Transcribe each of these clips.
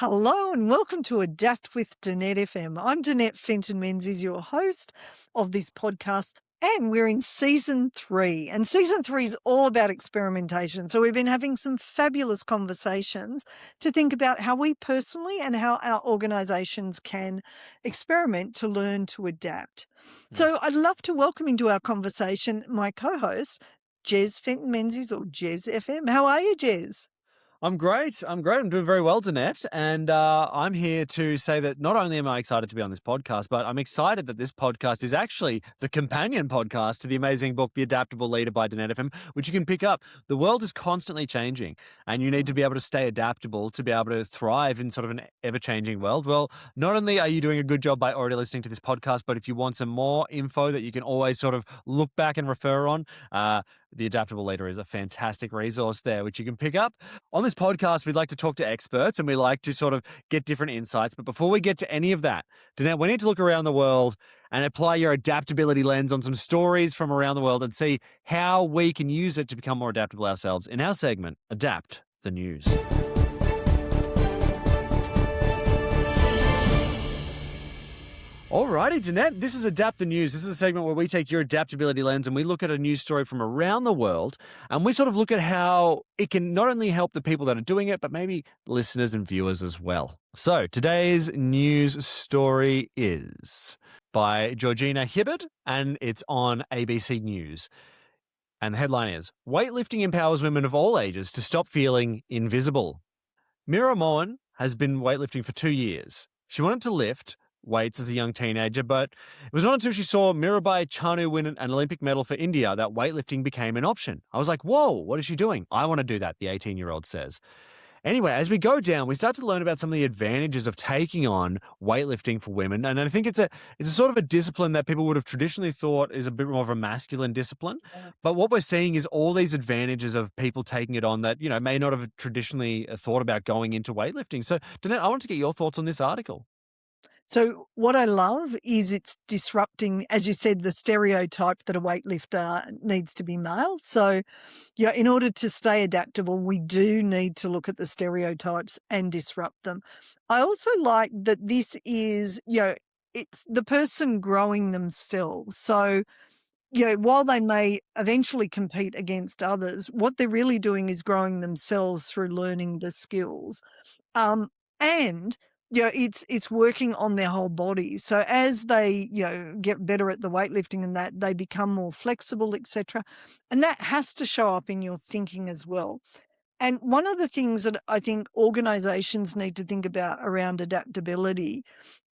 Hello and welcome to Adapt with Danette FM. I'm Danette Fenton-Menzies, your host of this podcast, and we're in season 3. And season 3 is all about experimentation. So we've been having some fabulous conversations to think about how we personally and how our organisations can experiment to learn to adapt. So I'd love to welcome into our conversation my co-host, Jez Fenton-Menzies, or Jez FM. How are you, Jez? I'm great. I'm doing very well, Danette. And I'm here to say that not only am I excited to be on this podcast, but I'm excited that this podcast is actually the companion podcast to the amazing book, The Adaptable Leader by Danette FM, which you can pick up. The world is constantly changing, and you need to be able to stay adaptable to be able to thrive in sort of an ever-changing world. Well, not only are you doing a good job by already listening to this podcast, but if you want some more info that you can always sort of look back and refer on, the Adaptable Leader is a fantastic resource there, which you can pick up. On this podcast, we'd like to talk to experts and we like to sort of get different insights. But before we get to any of that, Danette, we need to look around the world and apply your adaptability lens on some stories from around the world and see how we can use it to become more adaptable ourselves in our segment, Adapt the News. Alrighty, Danette, this is Adapt the News. This is a segment where we take your adaptability lens and we look at a news story from around the world and we sort of look at how it can not only help the people that are doing it, but maybe listeners and viewers as well. So today's news story is by Georgina Hibbert and it's on ABC News. And the headline is, Weightlifting empowers women of all ages to stop feeling invisible. Mira Mohan has been weightlifting for 2 years. She wanted to lift weights as a young teenager, but it was not until she saw Mirabai Chanu win an Olympic medal for India that weightlifting became an option. I was like, whoa, what is she doing? I want to do that, the 18-year-old says. Anyway, as we go down, we start to learn about some of the advantages of taking on weightlifting for women. And I think it's a sort of a discipline that people would have traditionally thought is a bit more of a masculine discipline. But what we're seeing is all these advantages of people taking it on that, you know, may not have traditionally thought about going into weightlifting. So, Danette, I want to get your thoughts on this article. So what I love is it's disrupting, as you said, the stereotype that a weightlifter needs to be male. So, yeah, in order to stay adaptable, we do need to look at the stereotypes and disrupt them. I also like that this is, it's the person growing themselves. So, while they may eventually compete against others, what they're really doing is growing themselves through learning the skills. And it's working on their whole body. So as they, get better at the weightlifting and that, they become more flexible, etc. And that has to show up in your thinking as well. And one of the things that I think organizations need to think about around adaptability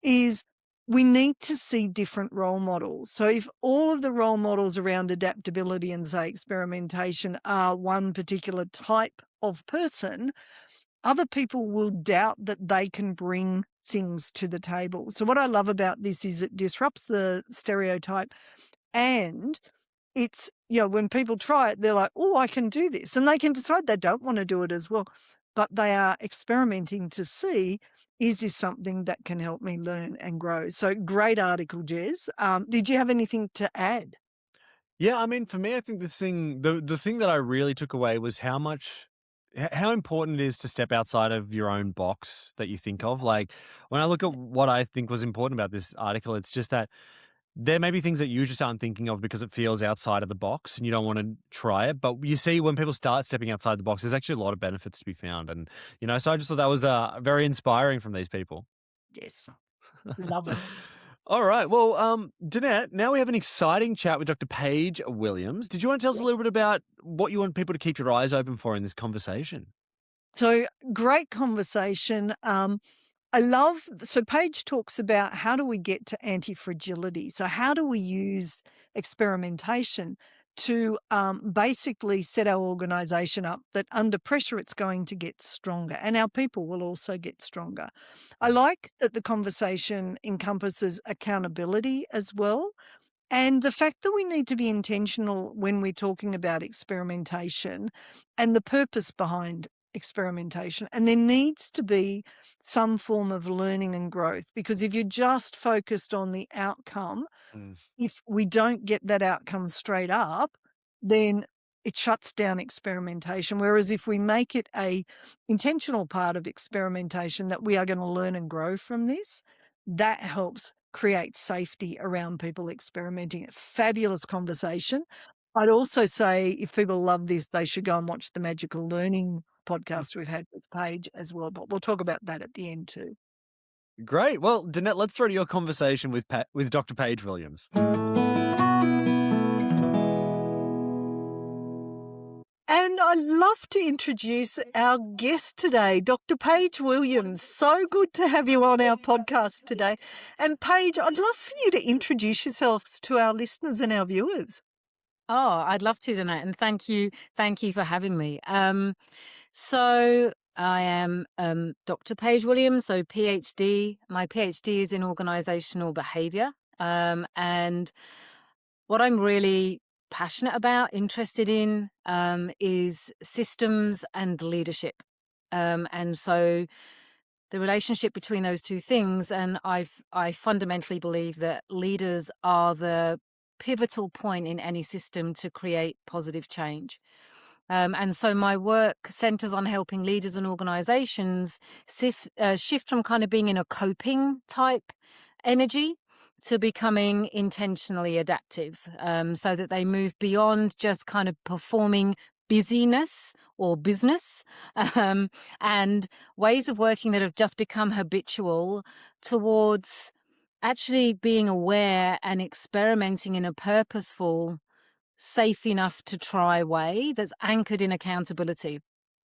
is we need to see different role models. So if all of the role models around adaptability and, say, experimentation are one particular type of person, other people will doubt that they can bring things to the table. So what I love about this is it disrupts the stereotype, and it's, when people try it, they're like, oh, I can do this. And they can decide they don't want to do it as well. But they are experimenting to see, is this something that can help me learn and grow? So great article, Jez. Did you have anything to add? Yeah, I mean, for me, I think the thing that I really took away was how important it is to step outside of your own box that you think of. Like when I look at what I think was important about this article, it's just that there may be things that you just aren't thinking of because it feels outside of the box and you don't want to try it. But you see, when people start stepping outside the box, there's actually a lot of benefits to be found. And, so I just thought that was very inspiring from these people. Yes. Love it. All right. Well, Danette, now we have an exciting chat with Dr. Paige Williams. Did you want to tell us a little bit about what you want people to keep your eyes open for in this conversation? So great conversation. So Paige talks about how do we get to anti-fragility? So how do we use experimentation to basically set our organisation up that under pressure it's going to get stronger and our people will also get stronger. I like that the conversation encompasses accountability as well, and the fact that we need to be intentional when we're talking about experimentation and the purpose behind experimentation. And there needs to be some form of learning and growth, because if you're just focused on the outcome, if we don't get that outcome straight up, then it shuts down experimentation. Whereas if we make it a intentional part of experimentation that we are going to learn and grow from this, that helps create safety around people experimenting. A fabulous conversation. I'd also say if people love this, they should go and watch the Magical Learning podcast we've had with Paige as well. But we'll talk about that at the end too. Great. Well, Danette, let's throw to your conversation with Dr. Paige Williams. And I'd love to introduce our guest today, Dr. Paige Williams. So good to have you on our podcast today. And Paige, I'd love for you to introduce yourselves to our listeners and our viewers. Oh, I'd love to, Danette, and thank you for having me. So I am Dr. Paige Williams, so PhD. My PhD is in Organisational Behaviour, and what I'm really passionate about, interested in, is systems and leadership, and so the relationship between those two things. And I fundamentally believe that leaders are the pivotal point in any system to create positive change. And so my work centers on helping leaders and organizations shift from kind of being in a coping type energy to becoming intentionally adaptive, so that they move beyond just kind of performing busyness or business, and ways of working that have just become habitual towards actually being aware and experimenting in a purposeful, safe enough to try way that's anchored in accountability.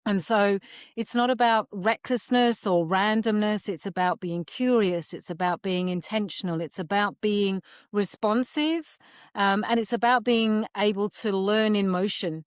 And so it's not about recklessness or randomness. It's about being curious. It's about being intentional. It's about being responsive. And it's about being able to learn in motion,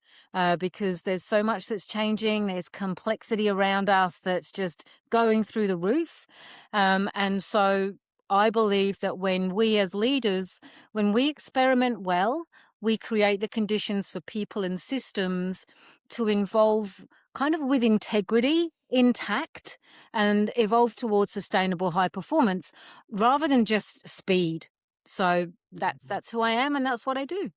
because there's so much that's changing. There's complexity around us that's just going through the roof. And so I believe that when we as leaders, when we experiment well, we create the conditions for people and systems to involve kind of with integrity, intact, and evolve towards sustainable high performance rather than just speed. So that's who I am, and that's what I do.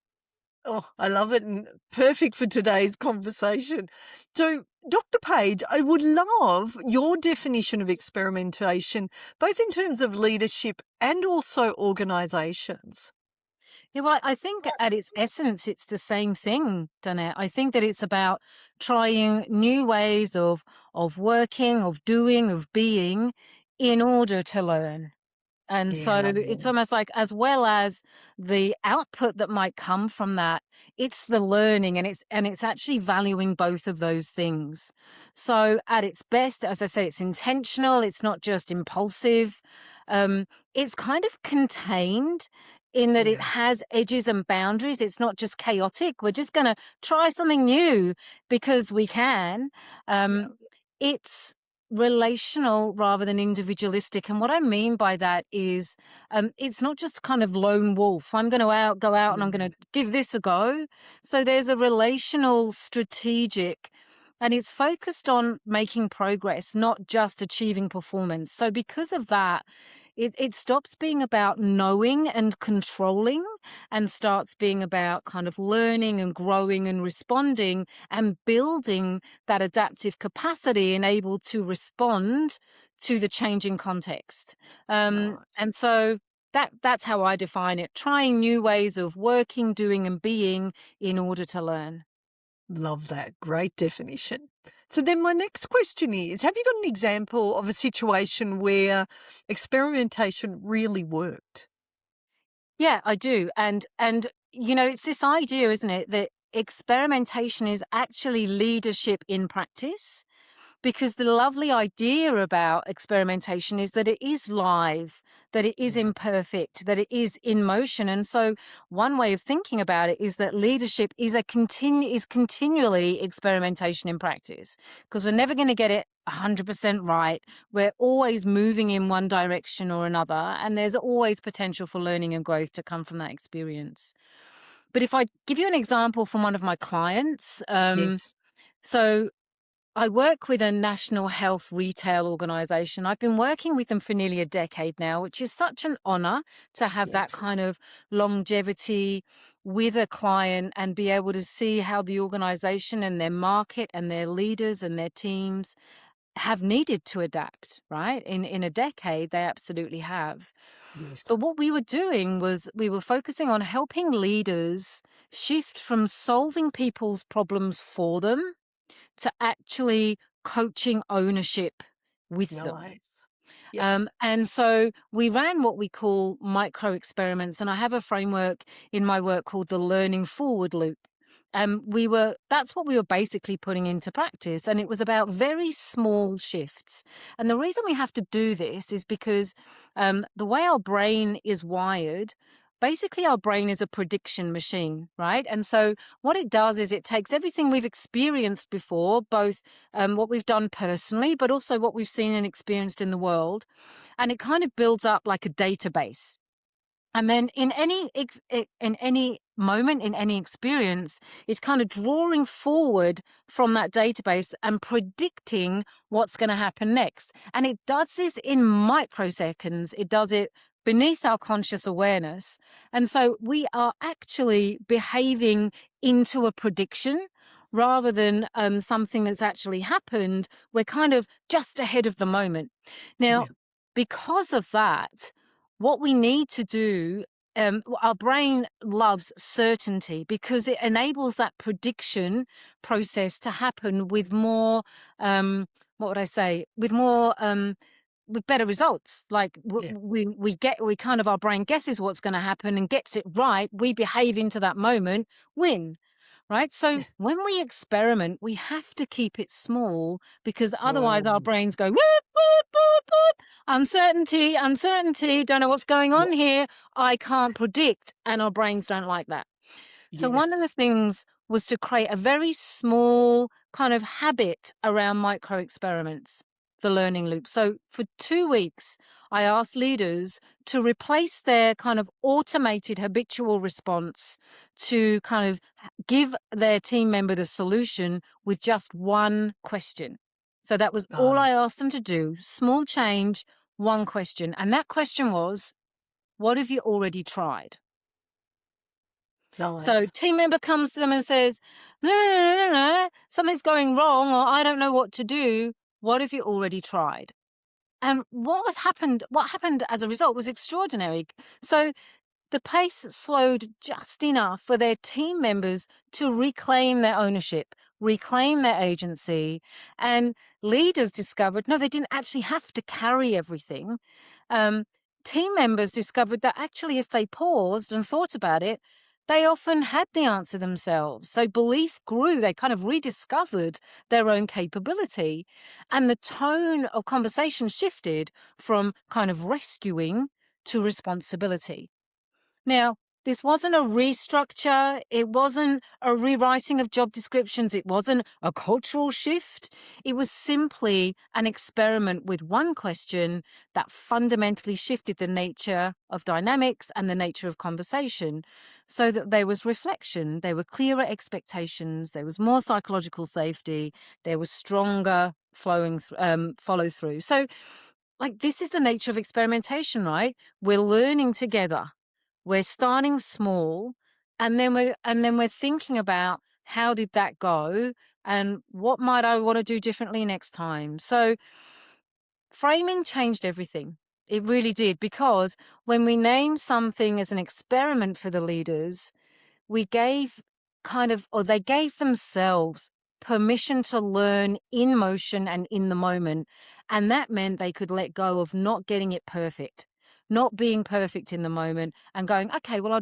Oh, I love it, and perfect for today's conversation. So, Dr. Paige, I would love your definition of experimentation, both in terms of leadership and also organisations. Yeah, well, I think at its essence, it's the same thing, Danette. I think that it's about trying new ways of working, of doing, of being in order to learn. And Yeah, so it's almost like, as well as the output that might come from that, it's the learning, and it's actually valuing both of those things. So at its best, as I said, it's intentional. It's not just impulsive. It's kind of contained in that it yeah, has edges and boundaries. It's not just chaotic. We're just going to try something new because we can. yeah. It's relational rather than individualistic. And what I mean by that is, it's not just kind of lone wolf. I'm going to go out and I'm going to give this a go. So there's a relational, strategic, and it's focused on making progress, not just achieving performance. So because of that, it stops being about knowing and controlling and starts being about kind of learning and growing and responding and building that adaptive capacity and able to respond to the changing context. Right. And so that's how I define it: trying new ways of working, doing, and being in order to learn. Love that. Great definition. So then my next question is, have you got an example of a situation where experimentation really worked? Yeah, I do. And it's this idea, isn't it, that experimentation is actually leadership in practice. Because the lovely idea about experimentation is that it is live, that it is Yeah. imperfect, that it is in motion. And so one way of thinking about it is that leadership is continually experimentation in practice, because we're never going to get it 100% right. We're always moving in one direction or another, and there's always potential for learning and growth to come from that experience. But if I give you an example from one of my clients, Yes. so I work with a national health retail organisation. I've been working with them for nearly a decade now, which is such an honour to have that Yes. kind of longevity with a client and be able to see how the organization and their market and their leaders and their teams have needed to adapt, right? In a decade, they absolutely have. Yes. But what we were doing was we were focusing on helping leaders shift from solving people's problems for them to actually coaching ownership with them. Nice. Yeah. And so we ran what we call micro experiments, and I have a framework in my work called the learning forward loop. That's what we were basically putting into practice, and it was about very small shifts. And the reason we have to do this is because the way our brain is wired, basically our brain is a prediction machine, right? And so what it does is it takes everything we've experienced before, both what we've done personally, but also what we've seen and experienced in the world, and it kind of builds up like a database. And then in any moment, in any experience, it's kind of drawing forward from that database and predicting what's going to happen next. And it does this in microseconds. It does it beneath our conscious awareness. And so we are actually behaving into a prediction rather than something that's actually happened. We're kind of just ahead of the moment. Now, Yeah. because of that, what we need to do, our brain loves certainty because it enables that prediction process to happen with more, what would I say, with more, with better results. Like Yeah. our brain guesses what's going to happen and gets it right. We behave into that moment, win. Right. So Yeah. when we experiment, we have to keep it small because otherwise our Oh, brains go, whoop, whoop, whoop, whoop. Uncertainty, uncertainty, don't know what's going on here. I can't predict. And our brains don't like that. So yes. one of the things was to create a very small kind of habit around micro experiments, the learning loop. So for 2 weeks, I asked leaders to replace their kind of automated habitual response to kind of give their team member the solution with just one question. So that was all I asked them to do, small change, one question. And that question was, what have you already tried? Nice. So team member comes to them and says, no, something's going wrong, or I don't know what to do. What have you already tried? And what happened as a result was extraordinary. So the pace slowed just enough for their team members to reclaim their ownership, reclaim their agency. And leaders discovered, no, they didn't actually have to carry everything. Team members discovered that actually if they paused and thought about it, they often had the answer themselves. So belief grew. They kind of rediscovered their own capability. And the tone of conversation shifted from kind of rescuing to responsibility. Now, this wasn't a restructure. It wasn't a rewriting of job descriptions. It wasn't a cultural shift. It was simply an experiment with one question that fundamentally shifted the nature of dynamics and the nature of conversation so that there was reflection, there were clearer expectations, there was more psychological safety, there was stronger follow through. So, like, this is the nature of experimentation, right? We're learning together. We're starting small, and then we're thinking about how did that go and what might I want to do differently next time. So framing changed everything. It really did, because when we named something as an experiment for the leaders, we gave they gave themselves permission to learn in motion and in the moment. And that meant they could let go of not getting it perfect, not being perfect in the moment, and going, okay, well, I'll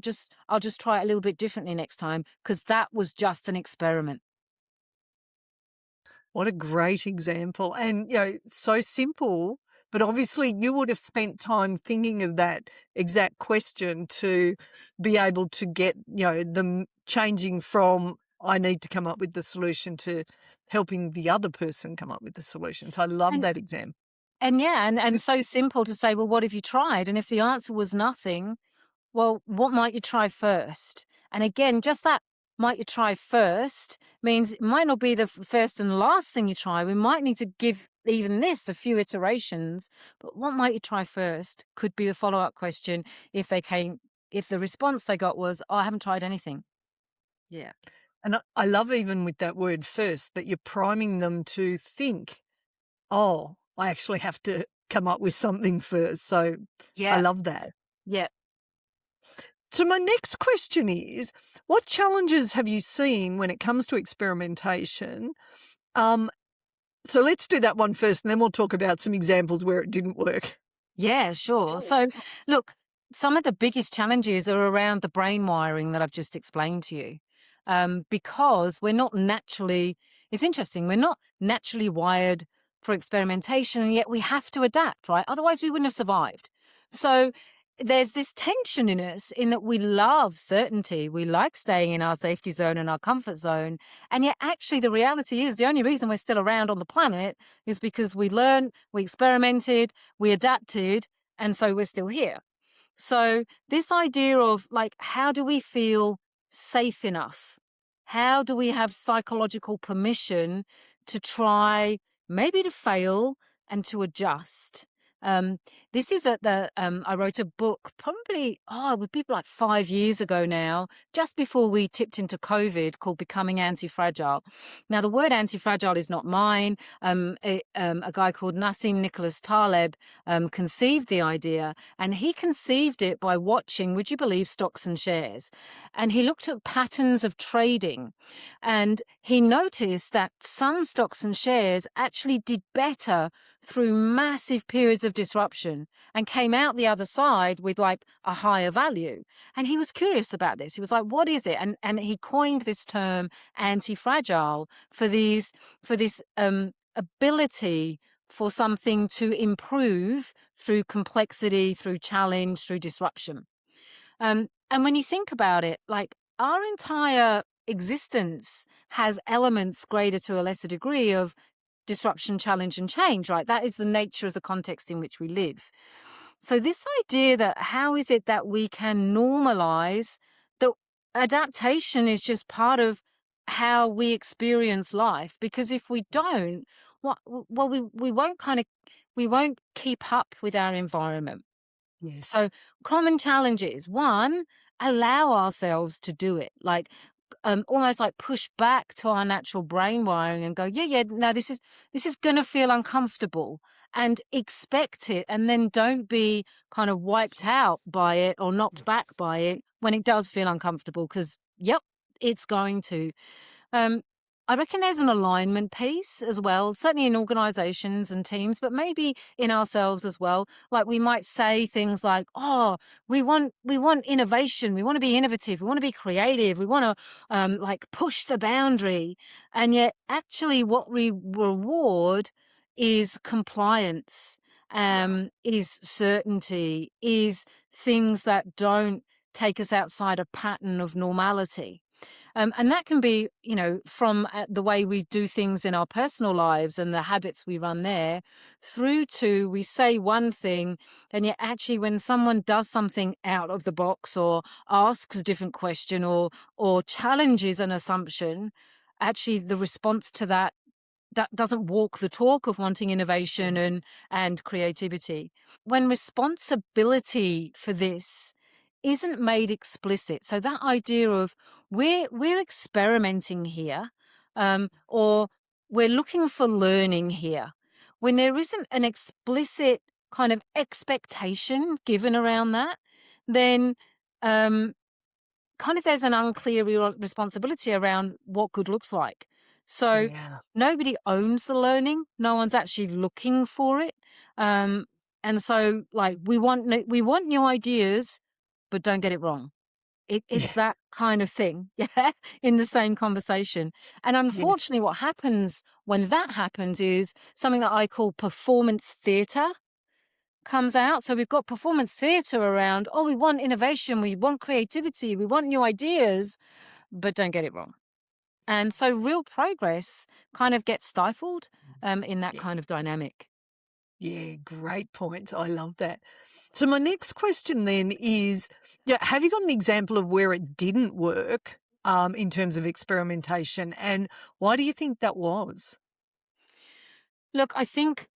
just try it a little bit differently next time because that was just an experiment. What a great example. And, so simple, but obviously you would have spent time thinking of that exact question to be able to get, them changing from I need to come up with the solution to helping the other person come up with the solution. So I love And that example. and so simple to say, well, what have you tried? And if the answer was nothing, well, what might you try first? And again, just that might you try first means it might not be the first and last thing you try. We might need to give even this a few iterations, but what might you try first could be the follow-up question if they came if the response they got was, "Oh, I haven't tried anything." Yeah. And I love even with that word first that you're priming them to think, oh, I actually have to come up with something first. So I Yeah. love that. Yeah. So my next question is, what challenges have you seen when it comes to experimentation? Um, so let's do that one first, and then we'll talk about some examples where it didn't work. Yeah, sure. So, look, some of the biggest challenges are around the brain wiring that I've just explained to you. Because we're not naturally, it's interesting, we're not naturally wired for experimentation, and yet we have to adapt, right? Otherwise, we wouldn't have survived. So, there's this tension in us in that we love certainty. We like staying in our safety zone and our comfort zone. And yet, actually, the reality is the only reason we're still around on the planet is because we learned, we experimented, we adapted, and so we're still here. So, this idea of like, how do we feel safe enough? How do we have psychological permission to try, maybe to fail and to adjust? Um, this is at the, I wrote a book probably, it would be like 5 years ago now, just before we tipped into COVID, called Becoming Anti-Fragile. Now, the word anti-fragile is not mine. A guy called Nassim Nicholas Taleb conceived the idea, and he conceived it by watching, would you believe, stocks and shares. And he looked at patterns of trading, and he noticed that some stocks and shares actually did better through massive periods of disruption and came out the other side with like a higher value. And he was curious about this. He was like, what is it? And he coined this term anti-fragile for this ability for something to improve through complexity, through challenge, through disruption. And when you think about it, like our entire existence has elements greater to a lesser degree of disruption, challenge, and change, right? That is the nature of the context in which we live. So this idea that how is it that we can normalize that adaptation is just part of how we experience life? Because if we don't, we won't keep up with our environment. Yes. So common challenges. One, allow ourselves to do it. Like almost like push back to our natural brain wiring and go, no, this is going to feel uncomfortable, and expect it, and then don't be kind of wiped out by it or knocked back by it when it does feel uncomfortable, because it's going to. I reckon there's an alignment piece as well, certainly in organizations and teams, but maybe in ourselves as well. Like we might say things like, oh, we want innovation. We want to be innovative. We want to be creative. We want to like push the boundary. And yet actually what we reward is compliance, is certainty, is things that don't take us outside a pattern of normality. And that can be, from the way we do things in our personal lives and the habits we run there, through to we say one thing, and yet actually when someone does something out of the box or asks a different question or challenges an assumption, actually the response to that doesn't walk the talk of wanting innovation and creativity. When responsibility for this isn't made explicit, so that idea of we're experimenting here, or we're looking for learning here, when there isn't an explicit kind of expectation given around that, then kind of there's an unclear responsibility around what good looks like. So Yeah. nobody owns the learning. No one's actually looking for it. And so like we want new ideas, but don't get it wrong. Yeah. It's that kind of thing, yeah, in the same conversation. And Yes. unfortunately, what happens when that happens is something that I call performance theatre comes out. So we've got performance theatre around, oh, we want innovation, we want creativity, we want new ideas, but don't get it wrong. And so real progress kind of gets stifled in that Yeah. kind of dynamic. Yeah, great points. I love that. So my next question then is, have you got an example of where it didn't work in terms of experimentation, and why do you think that was? Look, I think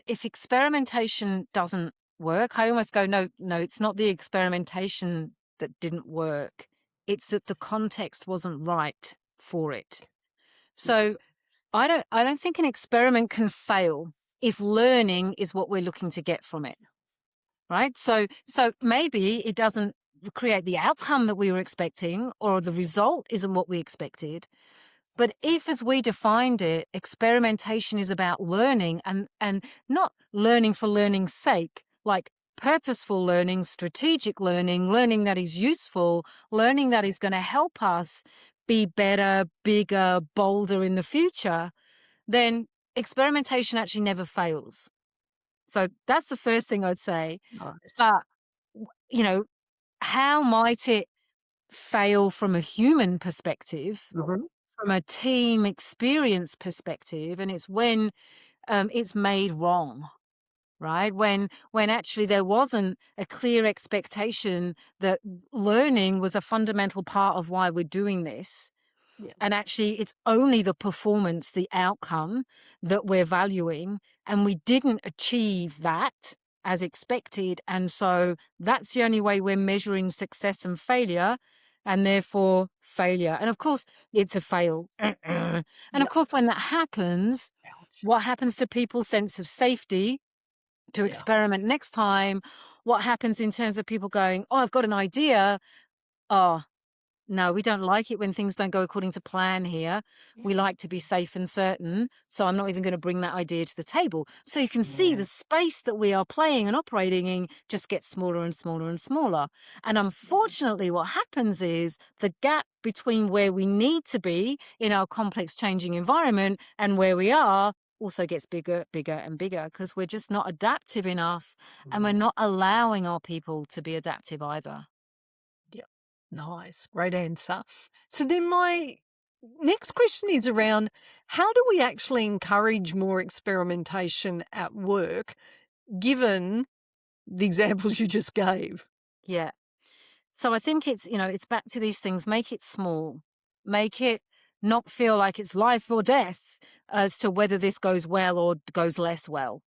if experimentation doesn't work, I almost go, no, it's not the experimentation that didn't work. It's that the context wasn't right for it. So I don't think an experiment can fail if learning is what we're looking to get from it. Right? So maybe it doesn't create the outcome that we were expecting, or the result isn't what we expected. But if, as we defined it, experimentation is about learning and not learning for learning's sake, like purposeful learning, strategic learning, learning that is useful, learning that is going to help us be better, bigger, bolder in the future, then experimentation actually never fails. So that's the first thing I'd say. Nice. But, you know, how might it fail from a human perspective, Mhm. from a team experience perspective? And it's when it's made wrong, right? When actually there wasn't a clear expectation that learning was a fundamental part of why we're doing this. Yeah. And actually, it's only the performance, the outcome that we're valuing. And we didn't achieve that as expected. And so that's the only way we're measuring success and failure, and therefore failure. And of course, it's a fail. And of course, when that happens, Ouch. what happens to people's sense of safety to Yeah. experiment next time? What happens in terms of people going, oh, I've got an idea. Oh, no, we don't like it when things don't go according to plan here. We like to be safe and certain. So I'm not even going to bring that idea to the table. So you can see the space that we are playing and operating in just gets smaller and smaller and smaller. And unfortunately, what happens is the gap between where we need to be in our complex changing environment and where we are also gets bigger, bigger and bigger, because we're just not adaptive enough, and we're not allowing our people to be adaptive either. Nice. Great answer. So then my next question is around, how do we actually encourage more experimentation at work, given the examples you just gave? Yeah. So I think it's back to these things. Make it small. Make it not feel like it's life or death as to whether this goes well or goes less well.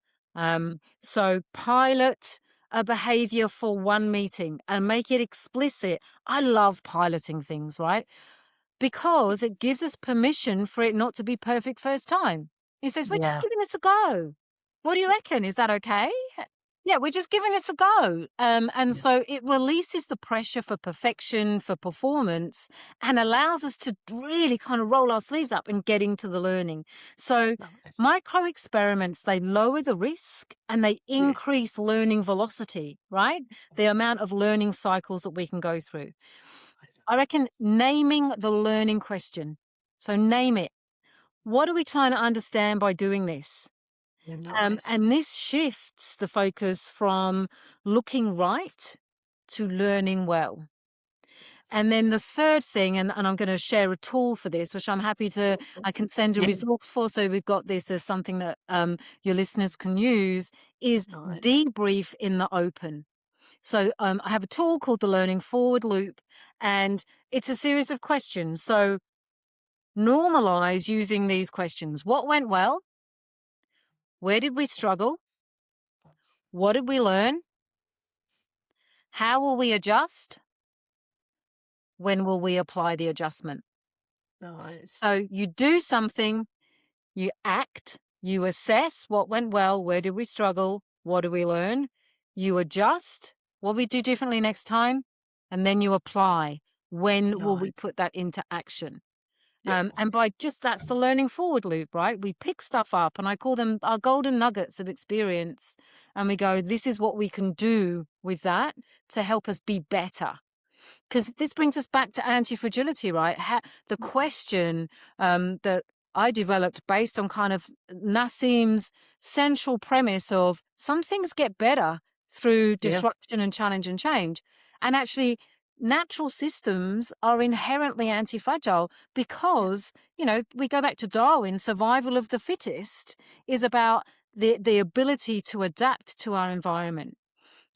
So pilot a behavior for one meeting and make it explicit. I love piloting things, right? Because it gives us permission for it not to be perfect first time. He says, we're just Yeah. giving this a go. What do you reckon? Is that okay? Yeah, we're just giving this a go. And so it releases the pressure for perfection, for performance, and allows us to really kind of roll our sleeves up and get into the learning. So micro experiments, they lower the risk and they increase learning velocity, right? The amount of learning cycles that we can go through. I reckon naming the learning question. So name it. What are we trying to understand by doing this? And this shifts the focus from looking right to learning well. And then the third thing, and I'm going to share a tool for this, which I'm happy to, I can send a resource for. So we've got this as something that your listeners can use, is debrief in the open. So I have a tool called the Learning Forward Loop, and it's a series of questions. So normalize using these questions. What went well? Where did we struggle? What did we learn? How will we adjust? When will we apply the adjustment? So you do something, you act, you assess what went well, where did we struggle, what do we learn? You adjust, what we do differently next time, and then you apply. When will we put that into action? And by just, that's the learning forward loop, right? We pick stuff up, and I call them our golden nuggets of experience. And we go, this is what we can do with that to help us be better. Because this brings us back to anti-fragility, right? The question that I developed based on kind of Nassim's central premise of some things get better through disruption and challenge and change. And actually, natural systems are inherently anti-fragile because, we go back to Darwin, survival of the fittest is about the ability to adapt to our environment.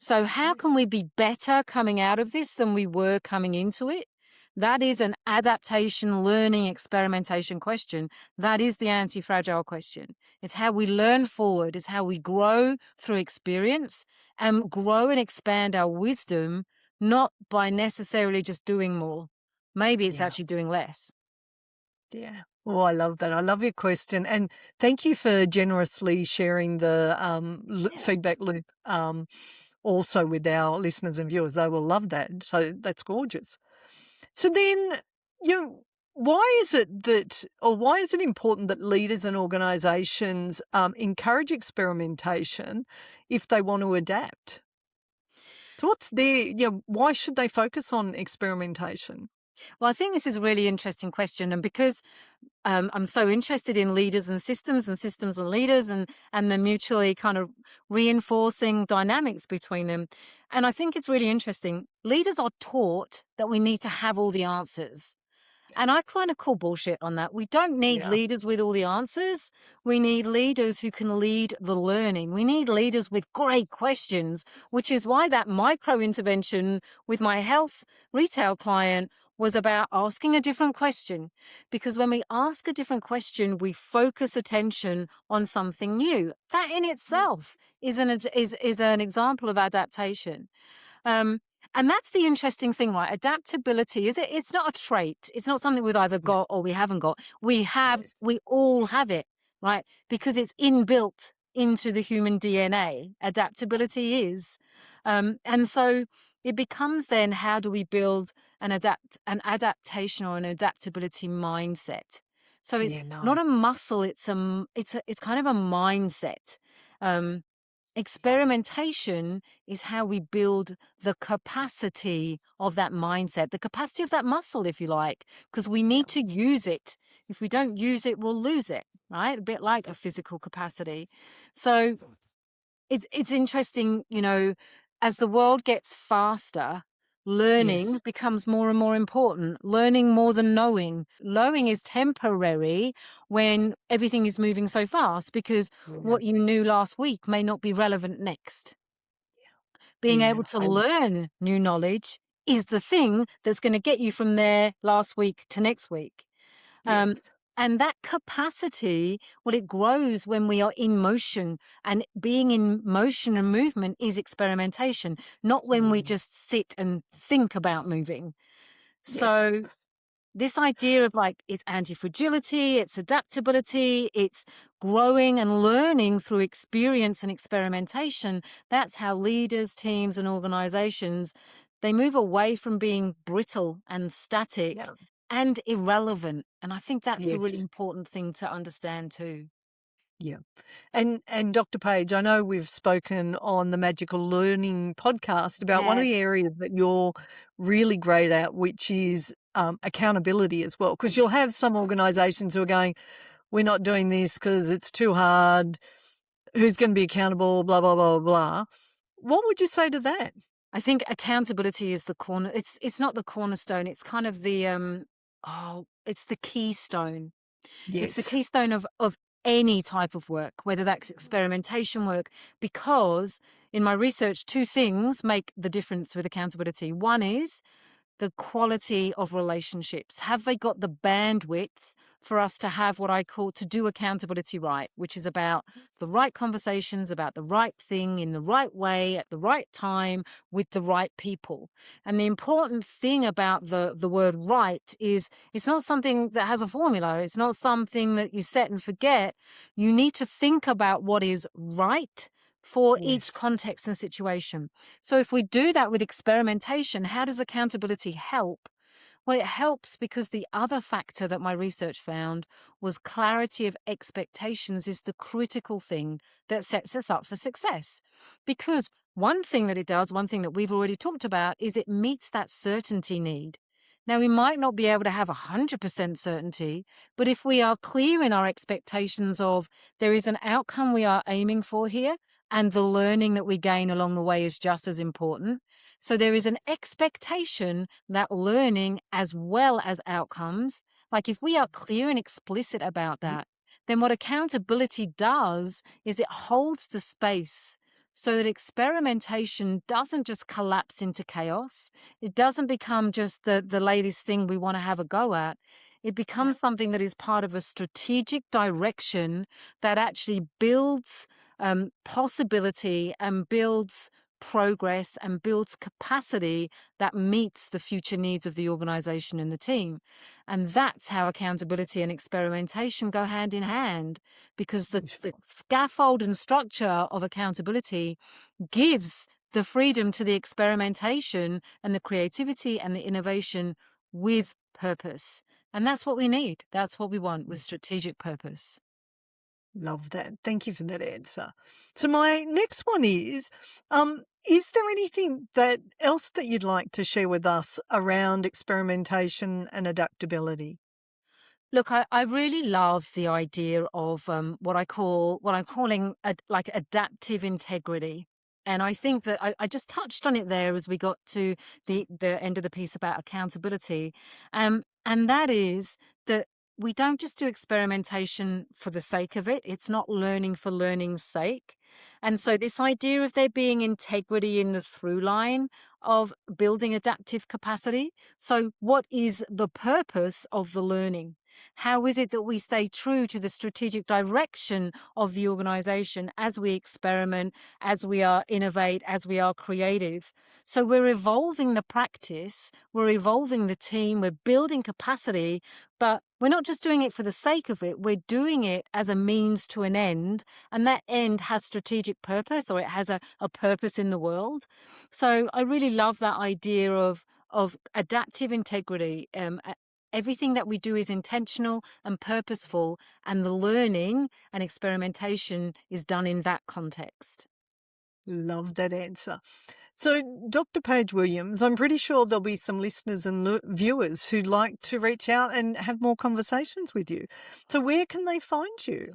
So how can we be better coming out of this than we were coming into it? That is an adaptation, learning, experimentation question. That is the anti-fragile question. It's how we learn forward. It's how we grow through experience and grow and expand our wisdom not by necessarily just doing more. Maybe it's Yeah. actually doing less. Yeah. Oh, I love that. I love your question. And thank you for generously sharing the feedback loop also with our listeners and viewers. They will love that. So that's gorgeous. So then, you know, why is it that, or why is it important that leaders and organisations encourage experimentation if they want to adapt? So what's why should they focus on experimentation? Well, I think this is a really interesting question. And because I'm so interested in leaders and systems and leaders and the mutually kind of reinforcing dynamics between them. And I think it's really interesting. Leaders are taught that we need to have all the answers. And I kind of call bullshit on that. We don't need Yeah. leaders with all the answers. We need leaders who can lead the learning. We need leaders with great questions, which is why that micro intervention with my health retail client was about asking a different question. Because when we ask a different question, we focus attention on something new. That in itself is an example of adaptation. Um, and that's the interesting thing, right? Adaptability it's not a trait. It's not something we've either Yeah. got or we haven't got. We Yes. all have it, right? Because it's inbuilt into the human DNA. Adaptability is. And so it becomes then, how do we build an adaptation or an adaptability mindset? So it's Yeah, not nice. a muscle, it's kind of a mindset. Um, Experimentation is how we build the capacity of that mindset, the capacity of that muscle, if you like, because we Yeah. need to use it. If we don't use it, we'll lose it, right? A bit like a physical capacity. So it's interesting, as the world gets faster, learning Yes. becomes more and more important. Learning more than knowing. Knowing is temporary when everything is moving so fast, because Yeah. what you knew last week may not be relevant next. Being Yeah. able to learn new knowledge is the thing that's going to get you from there last week to next week. Yes. And that capacity, well, it grows when we are in motion, and being in motion and movement is experimentation, not when we Mm. just sit and think about moving. Yes. So this idea of like, it's anti-fragility, it's adaptability, it's growing and learning through experience and experimentation. That's how leaders, teams, and organizations, they move away from being brittle and static Yeah. and irrelevant. And I think that's a really Yes. important thing to understand too. Yeah. And Dr. Page, I know we've spoken on the Magical Learning podcast about one of the Yes. areas that you're really great at, which is accountability as well. Because you'll have some organisations who are going, we're not doing this because it's too hard. Who's going to be accountable? Blah, blah, blah, blah. What would you say to that? I think accountability is the corner. It's not the cornerstone. It's kind of the it's the keystone. It's the Yes. keystone of any type of work, whether that's experimentation work, because in my research, two things make the difference with accountability. One is the quality of relationships. Have they got the bandwidth for us to have what I call to do accountability right, which is about the right conversations, about the right thing in the right way at the right time with the right people. And the important thing about the word right is it's not something that has a formula. It's not something that you set and forget. You need to think about what is right for each Yes. context and situation. So if we do that with experimentation, how does accountability help? Well, it helps because the other factor that my research found was clarity of expectations is the critical thing that sets us up for success. Because one thing that it does, one thing that we've already talked about, is it meets that certainty need. Now, we might not be able to have 100% certainty, but if we are clear in our expectations of there is an outcome we are aiming for here, and the learning that we gain along the way is just as important. So there is an expectation that learning as well as outcomes, like if we are clear and explicit about that, then what accountability does is it holds the space so that experimentation doesn't just collapse into chaos. It doesn't become just the latest thing we want to have a go at. It Yeah. becomes something that is part of a strategic direction that actually builds possibility and builds progress and builds capacity that meets the future needs of the organization and the team. And that's how accountability and experimentation go hand in hand, because the scaffold and structure of accountability gives the freedom to the experimentation and the creativity and the innovation with purpose. And that's what we need. That's what we want, with strategic purpose. Love that. Thank you for that answer. So my next one is there anything else that you'd like to share with us around experimentation and adaptability? Look, I really love the idea of what I'm calling like adaptive integrity. And I think that I just touched on it there as we got to the end of the piece about accountability. And that is that we don't just do experimentation for the sake of it. It's not learning for learning's sake. And so this idea of there being integrity in the through line of building adaptive capacity. So what is the purpose of the learning? How is it that we stay true to the strategic direction of the organization as we experiment, as we are innovate, as we are creative? So we're evolving the practice, we're evolving the team, we're building capacity, but we're not just doing it for the sake of it. We're doing it as a means to an end, and that end has strategic purpose, or it has a purpose in the world. So I really love that idea of adaptive integrity. Everything that we do is intentional and purposeful, and the learning and experimentation is done in that context. Love that answer. So, Dr. Paige Williams, I'm pretty sure there'll be some listeners and viewers who'd like to reach out and have more conversations with you. So, where can they find you?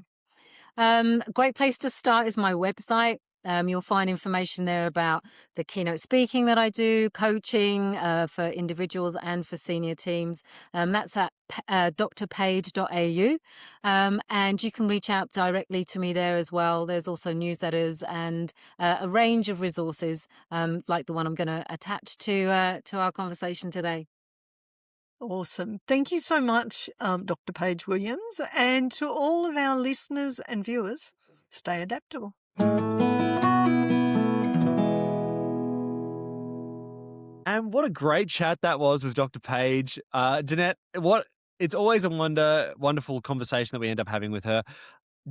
A great place to start is my website. You'll find information there about the keynote speaking that I do, coaching for individuals and for senior teams. That's at drpaige.au. And you can reach out directly to me there as well. There's also newsletters and a range of resources like the one I'm going to attach to our conversation today. Awesome. Thank you so much, Dr. Paige Williams. And to all of our listeners and viewers, stay adaptable. And what a great chat that was with Dr. Paige. Danette, it's always a wonderful conversation that we end up having with her.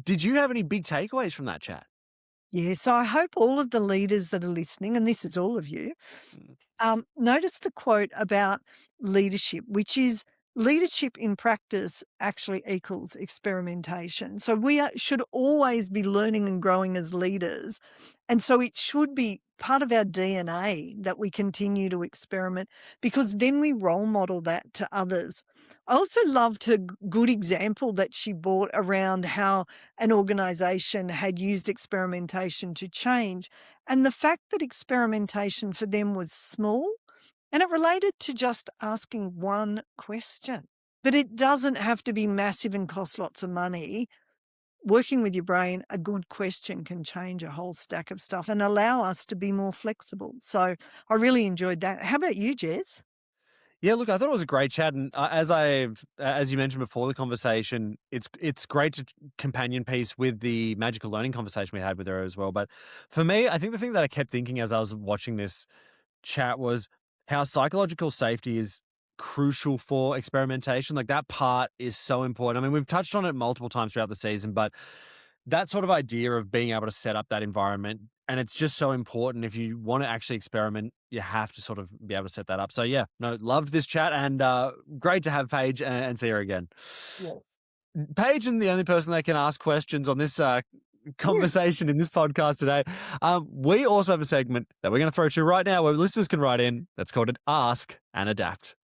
Did you have any big takeaways from that chat? Yeah, so I hope all of the leaders that are listening, and this is all of you, notice the quote about leadership, which is leadership in practice actually equals experimentation. So we should always be learning and growing as leaders. And so it should be part of our DNA that we continue to experiment, because then we role model that to others. I also loved her good example that she brought around how an organization had used experimentation to change, and the fact that experimentation for them was small, and it related to just asking one question. But it doesn't have to be massive and cost lots of money. Working with your brain, a good question can change a whole stack of stuff and allow us to be more flexible. So I really enjoyed that. How about you, Jez? Yeah, look, I thought it was a great chat, and as you mentioned before the conversation, it's great to companion piece with the magical learning conversation we had with her as well. But for me, I think the thing that I kept thinking as I was watching this chat was how psychological safety is crucial for experimentation. Like, that part is so important. I mean, we've touched on it multiple times throughout the season, but that sort of idea of being able to set up that environment, and it's just so important. If you want to actually experiment, you have to sort of be able to set that up. So yeah, no, loved this chat, and great to have Paige and see her again. Yes. Paige isn't the only person that can ask questions on this conversation in this podcast today. We also have a segment that we're going to throw to you right now where listeners can write in. That's called Ask and Adapt.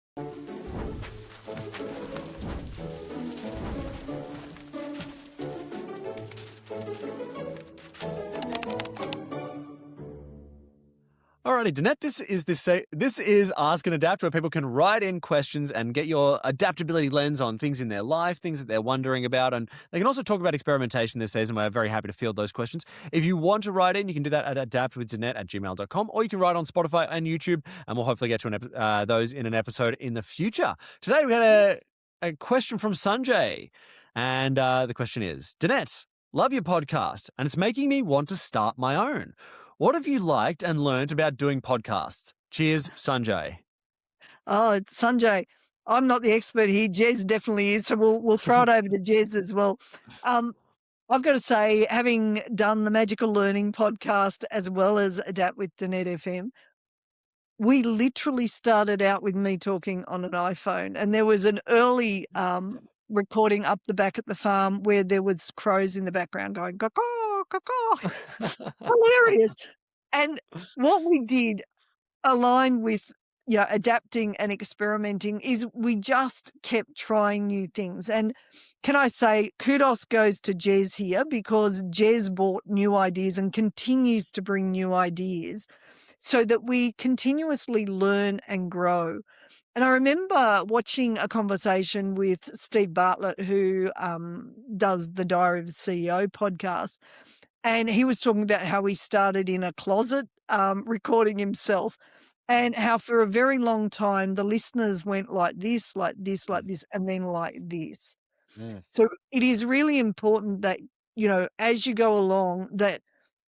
Alrighty, Danette, this is Ask and Adapt, where people can write in questions and get your adaptability lens on things in their life, things that they're wondering about, and they can also talk about experimentation this season. We're very happy to field those questions. If you want to write in, you can do that at adaptwithdanette@gmail.com, or you can write on Spotify and YouTube, and we'll hopefully get to those in an episode in the future. Today we had a question from Sanjay, and the question is, Danette, love your podcast, and it's making me want to start my own. What have you liked and learned about doing podcasts? Cheers, Sanjay. Oh, it's Sanjay. I'm not the expert here. Jez definitely is. So we'll throw it over to Jez as well. I've got to say, having done the Magical Learning podcast as well as Adapt with Danette FM, we literally started out with me talking on an iPhone, and there was an early recording up the back at the farm where there was crows in the background going caw caw. Hilarious. And what we did aligned with adapting and experimenting is we just kept trying new things. And can I say kudos goes to Jez here, because Jez brought new ideas and continues to bring new ideas so that we continuously learn and grow. And I remember watching a conversation with Steve Bartlett, who does the Diary of a CEO podcast, and he was talking about how he started in a closet recording himself, and how for a very long time the listeners went like this, like this, like this, and then like this. Mm. So it is really important that, as you go along, that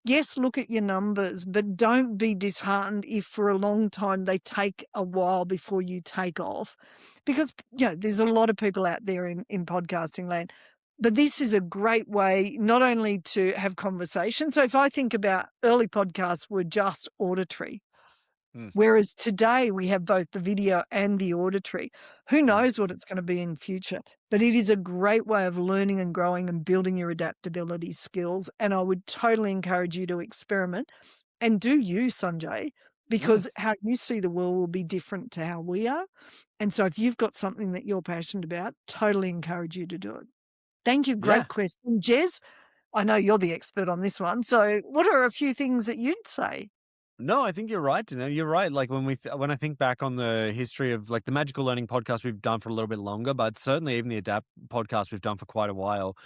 yes, look at your numbers, but don't be disheartened if for a long time they take a while before you take off, because there's a lot of people out there in podcasting land. But this is a great way not only to have conversations. So if I think about early podcasts were just auditory, whereas today we have both the video and the auditory. Who knows what it's going to be in future? But it is a great way of learning and growing and building your adaptability skills. And I would totally encourage you to experiment and do you, Sanjay, because how you see the world will be different to how we are. And so if you've got something that you're passionate about, totally encourage you to do it. Thank you. Great question. Jez, I know you're the expert on this one. So what are a few things that you'd say? No, I think you're right, Danette. You're right. Like when I think back on the history of like the Magical Learning podcast we've done for a little bit longer, but certainly even the Adapt podcast we've done for quite a while.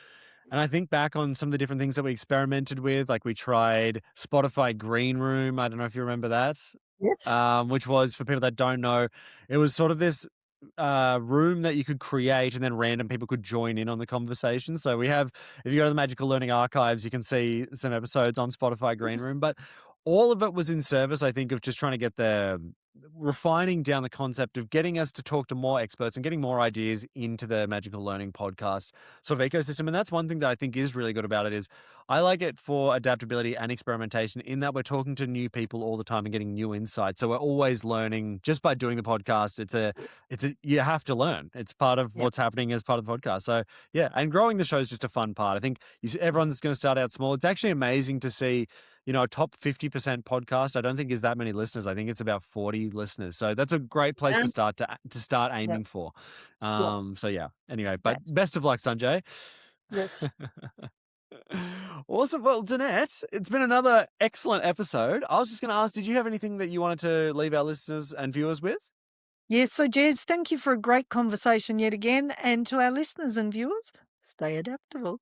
And I think back on some of the different things that we experimented with, like we tried Spotify Green Room. I don't know if you remember that. Yes. Which was, for people that don't know, it was sort of this room that you could create, and then random people could join in on the conversation. So we have, if you go to the Magical Learning archives, you can see some episodes on Spotify Green Room, but all of it was in service, I think, of just trying to get refining down the concept of getting us to talk to more experts and getting more ideas into the Magical Learning podcast sort of ecosystem. And that's one thing that I think is really good about it is I like it for adaptability and experimentation in that we're talking to new people all the time and getting new insights. So we're always learning just by doing the podcast. You have to learn. It's part of what's happening as part of the podcast. So yeah, and growing the show is just a fun part. I think everyone's going to start out small. It's actually amazing to see, a top 50% podcast. I don't think is that many listeners. I think it's about 40 listeners. So that's a great place to start aiming for. So yeah. Anyway, but best of luck, Sanjay. Yes. Awesome. Well, Danette, it's been another excellent episode. I was just going to ask, did you have anything that you wanted to leave our listeners and viewers with? Yes. So, Jez, thank you for a great conversation yet again. And to our listeners and viewers, stay adaptable.